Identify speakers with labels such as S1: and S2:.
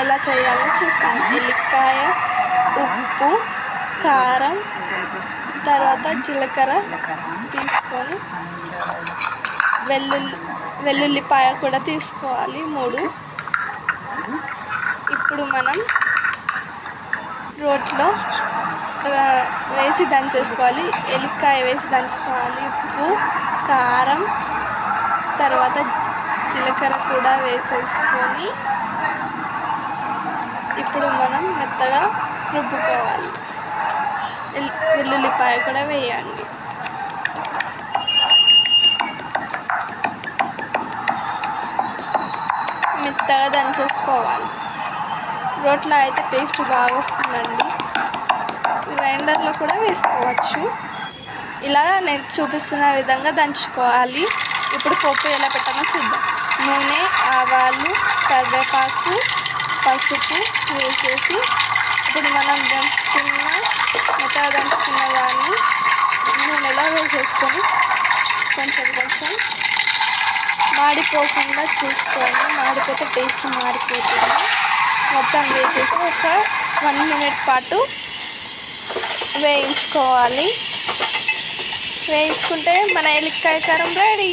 S1: ఎలా చేయాలో చూస్తాను. ఎల్లిపాయ, ఉప్పు, కారం, తర్వాత జీలకర్ర తీసుకొని వెల్లుల్లిపాయ కూడా తీసుకోవాలి 3. ఇప్పుడు మనం రోట్లో వేసి దంచేసుకోవాలి. ఎల్లిపాయ వేసి దంచుకోవాలి. ఉప్పు, కారం, తర్వాత జీలకర్ర కూడా వేసేసుకొని ఇప్పుడు మనం మెత్తగా రుబ్బుకోవాలి. వెల్లుల్లిపాయ కూడా వేయండి. మెత్తగా దంచేసుకోవాలి. రోట్లో అయితే టేస్ట్ బాగా వస్తుందండి. గ్రైండర్లో కూడా వేసుకోవచ్చు. ఇలా నేను చూపిస్తున్న విధంగా దంచుకోవాలి. ఇప్పుడు పోపు ఎలా పెట్టాలో చూద్దాం. నూనె, ఆవాలు, కరివేపాకు, పసుపు వేసేసి ఇప్పుడు మనం మెత్తగా దంచుకున్న దాన్ని నూనెలో వేసేసుకొని కొంచెం మాడిపోకుండా చూసుకొని, మాడిపోతే టేస్ట్ మారిపోతుంది. మొత్తం వేసేసి ఒక 1 minute పాటు వేయించుకోవాలి. వేయించుకుంటే మన ఎల్లిపాయ కారం రెడీ.